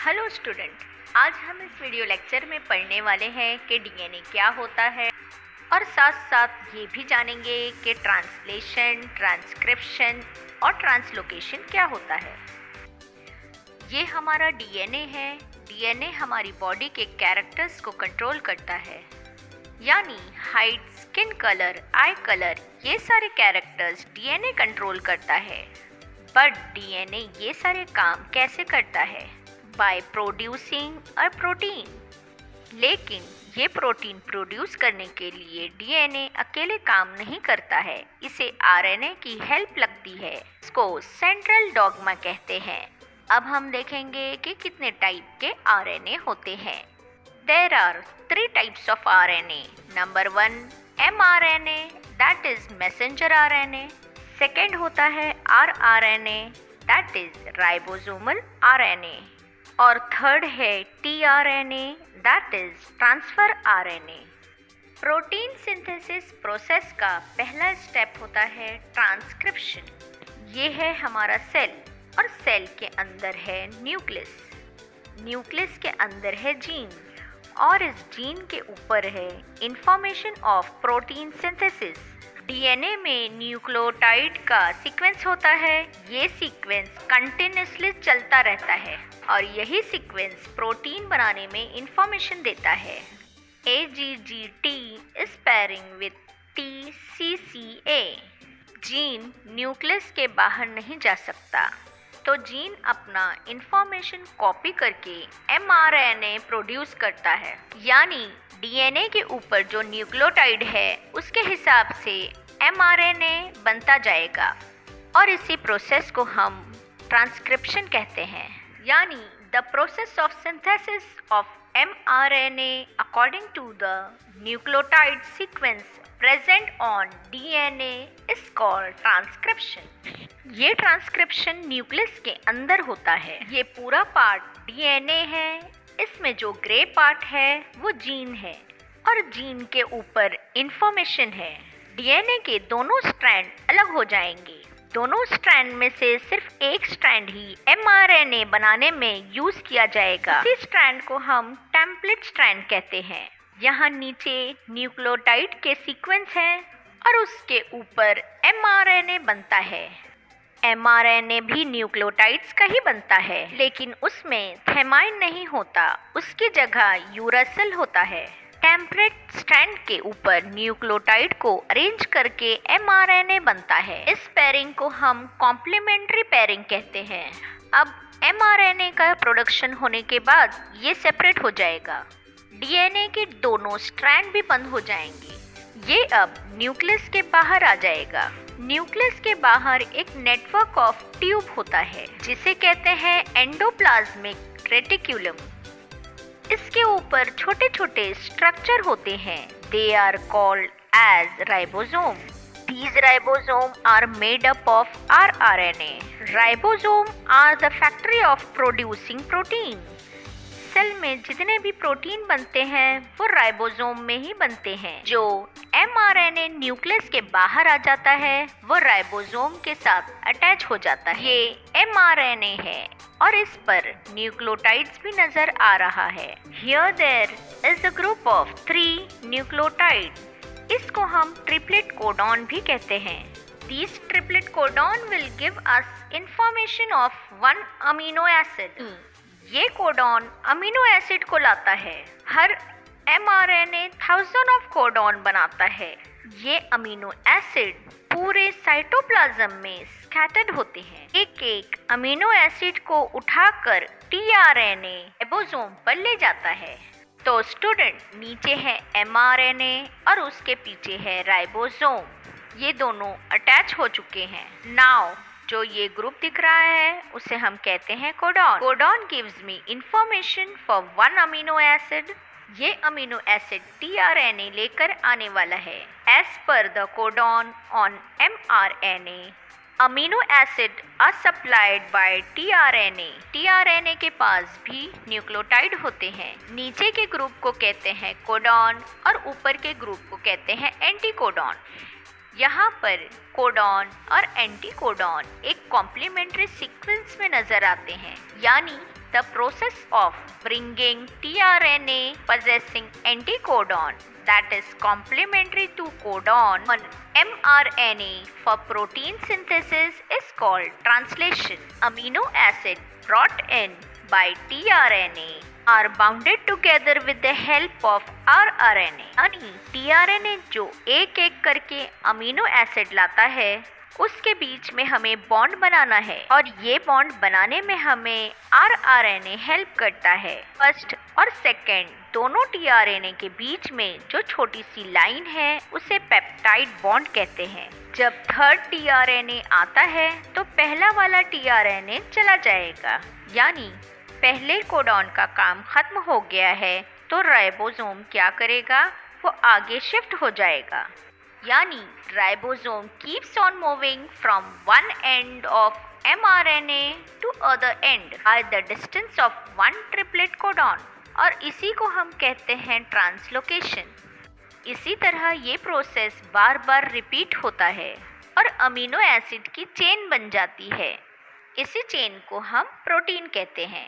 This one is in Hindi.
हेलो स्टूडेंट, आज हम इस वीडियो लेक्चर में पढ़ने वाले हैं कि डीएनए क्या होता है और साथ साथ ये भी जानेंगे कि ट्रांसलेशन, ट्रांसक्रिप्शन और ट्रांसलोकेशन क्या होता है। ये हमारा डीएनए है। डीएनए हमारी बॉडी के कैरेक्टर्स को कंट्रोल करता है, यानी हाइट, स्किन कलर, आई कलर, ये सारे कैरेक्टर्स डीएनए कंट्रोल करता है। बट डीएनए ये सारे काम कैसे करता है? By producing a protein. लेकिन ये प्रोटीन प्रोड्यूस करने के लिए डीएनए अकेले काम नहीं करता है, इसे आरएनए की हेल्प लगती है। इसको सेंट्रल डॉग्मा कहते हैं। अब हम देखेंगे कि कितने टाइप के आरएनए होते हैं। There are 3 types of RNA. Number 1, mRNA, that is messenger RNA. Second होता है rRNA, that is ribosomal RNA. और थर्ड है tRNA, that is transfer RNA. Protein synthesis process का पहला स्टेप होता है ट्रांसक्रिप्शन। ये है हमारा सेल और सेल के अंदर है न्यूक्लियस। न्यूक्लियस के अंदर है जीन और इस जीन के ऊपर है information of protein synthesis. DNA में न्यूक्लियोटाइड का सीक्वेंस होता है। ये सीक्वेंस कंटिन्यूसली चलता रहता है और यही सीक्वेंस प्रोटीन बनाने में इंफॉर्मेशन देता है। AGGT is pairing with TCCA। Gene nucleus के बाहर नहीं जा सकता, तो जीन अपना इंफॉर्मेशन कॉपी करके mRNA प्रोड्यूस करता है, यानी डीएनए के ऊपर जो न्यूक्लियोटाइड है उसके हिसाब से mRNA बनता जाएगा और इसी प्रोसेस को हम ट्रांसक्रिप्शन कहते हैं, यानी the process of synthesis of mRNA according to the nucleotide sequence present on DNA is called transcription. ये ट्रांसक्रिप्शन न्यूक्लियस के अंदर होता है। ये पूरा पार्ट डीएनए है। इसमें जो ग्रे पार्ट है वो जीन है और जीन के ऊपर इंफॉर्मेशन है। डीएनए के दोनों स्ट्रैंड अलग हो जाएंगे। दोनों स्ट्रैंड में से सिर्फ एक स्ट्रैंड ही mRNA बनाने में यूज किया जाएगा। इसी स्ट्रैंड को हम टेम्पलेट स्ट्रैंड कहते हैं। यहाँ नीचे न्यूक्लियोटाइड के सीक्वेंस है और उसके ऊपर mRNA बनता है। mRNA भी न्यूक्लियोटाइड्स का ही बनता है, लेकिन उसमें थेमाइन नहीं होता, उसकी जगह यूरासिल होता है। टेम्पलेट स्ट्रैंड के ऊपर न्यूक्लियोटाइड को अरेंज करके mRNA बनता है। इस पेयरिंग को हम कॉम्प्लीमेंट्री पेयरिंग कहते हैं। अब mRNA का प्रोडक्शन होने के बाद ये सेपरेट हो जाएगा। डीएनए के दोनों स्ट्रैंड भी बंद हो जाएंगे। ये अब न्यूक्लियस के बाहर आ जाएगा। न्यूक्लियस के बाहर एक नेटवर्क ऑफ ट्यूब होता है जिसे कहते हैं एंडोप्लाज्मिक रेटिक्यूलम। इसके ऊपर छोटे छोटे स्ट्रक्चर होते हैं। They are called as ribosome. These ribosomes are made up of rRNA. Ribosome are the factory of producing protein. Cell में जितने भी प्रोटीन बनते हैं वो राइबोसोम में ही बनते हैं। जो mRNA न्यूक्लियस के बाहर आ जाता है वो राइबोसोम के साथ अटैच हो जाता है। ये mRNA है और इस पर न्यूक्लियोटाइड्स भी नजर आ रहा है। Here there is a group of 3 nucleotide. इसको हम ट्रिपलेट कोडॉन भी कहते हैं। These triplet codon will give us information of one amino acid. ये कोडॉन अमीनो एसिड को लाता है। हर mRNA 1000 ऑफ कोडॉन बनाता है। ये अमीनो एसिड पूरे साइटोप्लाज्म में स्कैटर्ड होते हैं। एक एक अमीनो एसिड को उठाकर tRNA राइबोसोम पर ले जाता है। तो स्टूडेंट, नीचे है mRNA और उसके पीछे है राइबोसोम। ये दोनों अटैच हो चुके हैं। नाउ जो ये ग्रुप दिख रहा है उसे हम कहते हैं codon. Codon gives me information for one amino acid. ये अमीनो एसिड tRNA लेकर आने वाला है। As per the codon on mRNA, amino acid are supplied by tRNA। tRNA के पास भी न्यूक्लियोटाइड होते हैं। नीचे के ग्रुप को कहते हैं कोडॉन और ऊपर के ग्रुप को कहते हैं एंटीकोडॉन। यहाँ पर कोडॉन और एंटीकोडॉन एक कॉम्प्लीमेंट्री सीक्वेंस में नजर आते हैं, यानी the process of bringing tRNA possessing anticodon that is complementary to codon on mRNA for protein synthesis is called translation. Amino acid brought in by tRNA are bounded together with the help of rRNA. यानी tRNA जो एक एक करके अमीनो एसिड लाता है उसके बीच में हमें बॉन्ड बनाना है और ये बॉन्ड बनाने में हमें rRNA हेल्प करता है। फर्स्ट और सेकेंड दोनों tRNA के बीच में जो छोटी सी लाइन है उसे पेप्टाइड बॉन्ड कहते हैं। जब थर्ड tRNA आता है तो पहला वाला tRNA चला जाएगा, यानी पहले कोडॉन का काम खत्म हो गया है तो राइबोसोम क्या करेगा, वो आगे शिफ्ट हो जाएगा। यानी ribosome keeps on moving from one end of mRNA to other end by the distance of one triplet codon, और इसी को हम कहते हैं ट्रांसलोकेशन। इसी तरह ये प्रोसेस बार बार रिपीट होता है और अमीनो एसिड की चेन बन जाती है। इसी चेन को हम प्रोटीन कहते हैं।